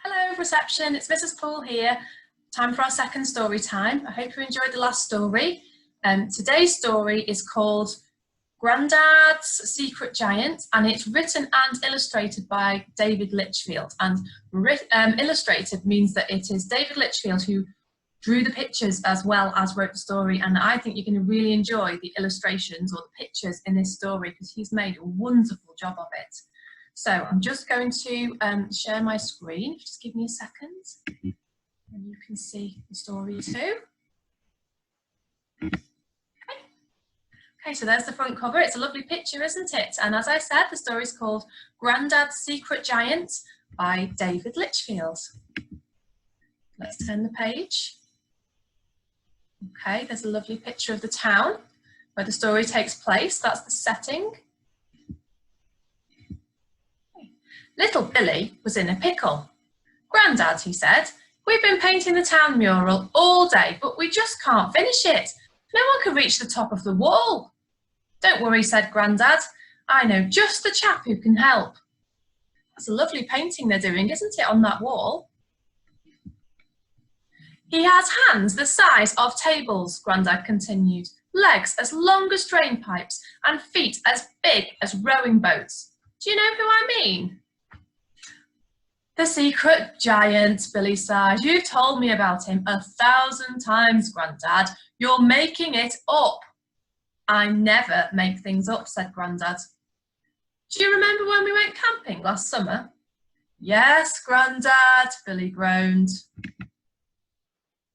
Hello, reception. It's Mrs. Poole here. Time for our second story time. I hope you enjoyed the last story. Today's story is called Grandad's Secret Giant, and it's written and illustrated by David Litchfield. And illustrated means that it is David Litchfield who drew the pictures as well as wrote the story, and I think you're going to really enjoy the illustrations or the pictures in this story because he's made a wonderful job of it. So I'm just going to share my screen. Just give me a second and you can see the story too. Okay, so there's the front cover. It's a lovely picture, isn't it? And as I said, the story is called Grandad's Secret Giant by David Litchfield. Let's turn the page. Okay, there's a lovely picture of the town where the story takes place. That's the setting. Little Billy was in a pickle. Grandad, he said, we've been painting the town mural all day, but we just can't finish it. No one can reach the top of the wall. Don't worry, said Grandad. I know just the chap who can help. That's a lovely painting they're doing, isn't it, on that wall? He has hands the size of tables, Grandad continued, legs as long as drain pipes, and feet as big as rowing boats. Do you know who I mean? The secret giant, Billy sighed. You've told me about him 1,000 times, Grandad. You're making it up. I never make things up, said Grandad. Do you remember when we went camping last summer? Yes, Grandad, Billy groaned.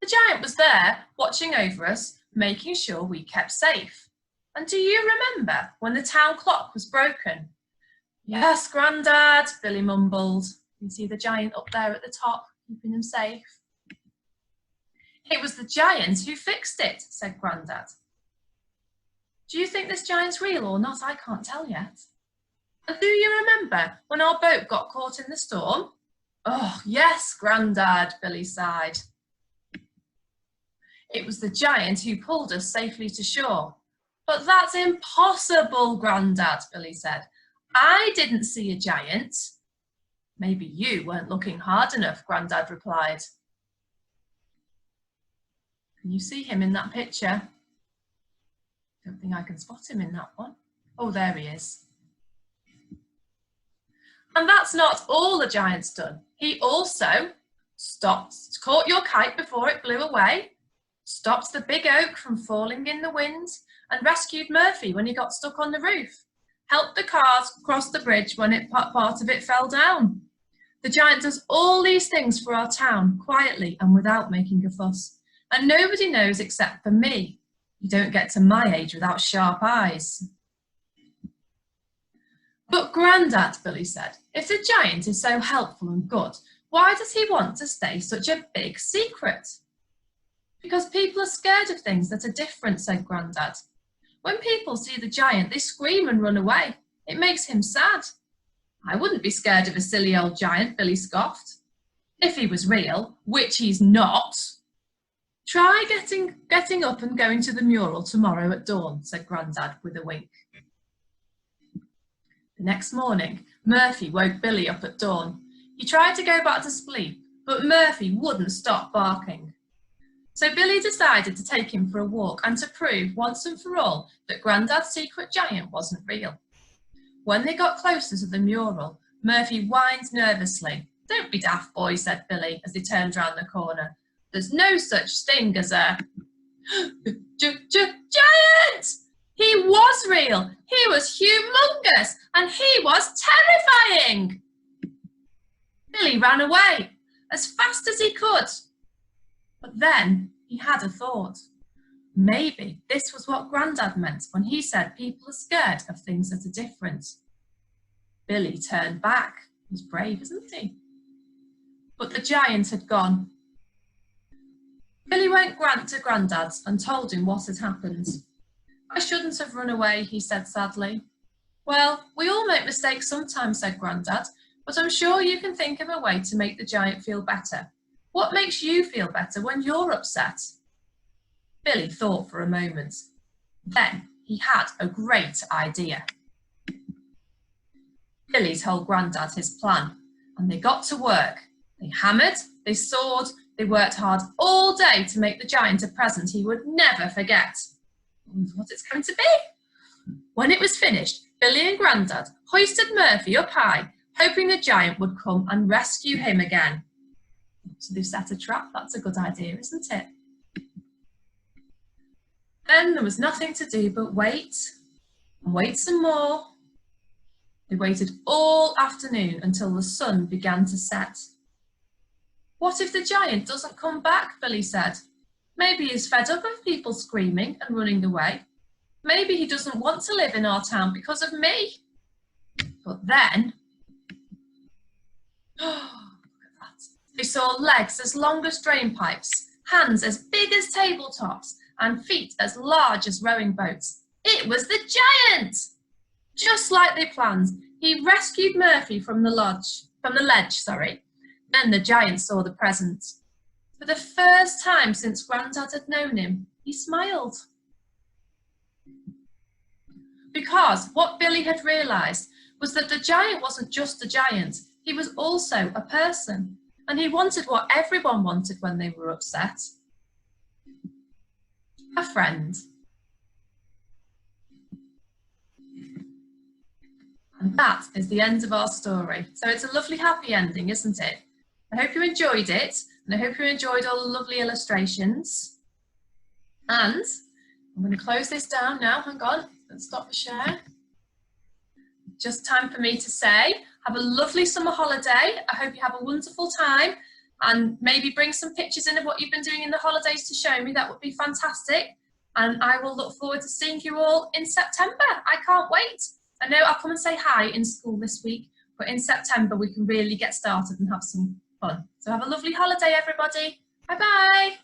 The giant was there, watching over us, making sure we kept safe. And do you remember when the town clock was broken? Yes, Grandad, Billy mumbled. You can see the giant up there at the top, keeping them safe. It was the giant who fixed it, said Grandad. Do you think this giant's real or not? I can't tell yet. And do you remember when our boat got caught in the storm? Oh, yes, Grandad, Billy sighed. It was the giant who pulled us safely to shore. But that's impossible, Grandad, Billy said. I didn't see a giant. Maybe you weren't looking hard enough, Grandad replied. Can you see him in that picture? Don't think I can spot him in that one. Oh, there he is. And that's not all the giant's done. He also caught your kite before it blew away, stopped the big oak from falling in the wind, and rescued Murphy when he got stuck on the roof, helped the cars cross the bridge when part of it fell down. The giant does all these things for our town, quietly and without making a fuss. And nobody knows except for me. You don't get to my age without sharp eyes. But Grandad, Billy said, if the giant is so helpful and good, why does he want to stay such a big secret? Because people are scared of things that are different, said Grandad. When people see the giant, they scream and run away. It makes him sad. I wouldn't be scared of a silly old giant, Billy scoffed. If he was real, which he's not. Try getting up and going to the mural tomorrow at dawn, said Grandad with a wink. The next morning, Murphy woke Billy up at dawn. He tried to go back to sleep, but Murphy wouldn't stop barking. So Billy decided to take him for a walk and to prove once and for all that Grandad's secret giant wasn't real. When they got closer to the mural, Murphy whined nervously. Don't be daft, boy, said Billy as they turned round the corner. There's no such thing as a giant! He was real, he was humongous, and he was terrifying! Billy ran away as fast as he could. But then he had a thought. Maybe this was what Grandad meant when he said people are scared of things that are different. Billy turned back. He's brave, isn't he? But the giant had gone. Billy went to Grandad's and told him what had happened. I shouldn't have run away, he said sadly. Well, we all make mistakes sometimes, said Grandad, but I'm sure you can think of a way to make the giant feel better. What makes you feel better when you're upset? Billy thought for a moment. Then he had a great idea. Billy told Grandad his plan, and they got to work. They hammered, they sawed, they worked hard all day to make the giant a present he would never forget. I wonder what it's going to be. When it was finished, Billy and Grandad hoisted Murphy up high, hoping the giant would come and rescue him again. So they've set a trap. That's a good idea, isn't it? Then there was nothing to do but wait and wait some more. They waited all afternoon until the sun began to set. What if the giant doesn't come back? Billy said. Maybe he's fed up of people screaming and running away. Maybe he doesn't want to live in our town because of me. But then, look at that. They saw legs as long as drain pipes, hands as big as tabletops, and feet as large as rowing boats. It was the giant! Just like they planned, he rescued Murphy from the ledge. Then the giant saw the present. For the first time since Grandad had known him, he smiled. Because what Billy had realised was that the giant wasn't just a giant, he was also a person, and he wanted what everyone wanted when they were upset. A friend. And that is the end of our story. So it's a lovely happy ending, isn't it? I hope you enjoyed it, and I hope you enjoyed all the lovely illustrations. And I'm going to close this down now. Hang on, let's stop the share. Just time for me to say, have a lovely summer holiday. I hope you have a wonderful time, and maybe bring some pictures in of what you've been doing in the holidays to show me. That would be fantastic. And I will look forward to seeing you all in September. I can't wait. I know I'll come and say hi in school this week, but in September we can really get started and have some fun. So have a lovely holiday, everybody. Bye-bye.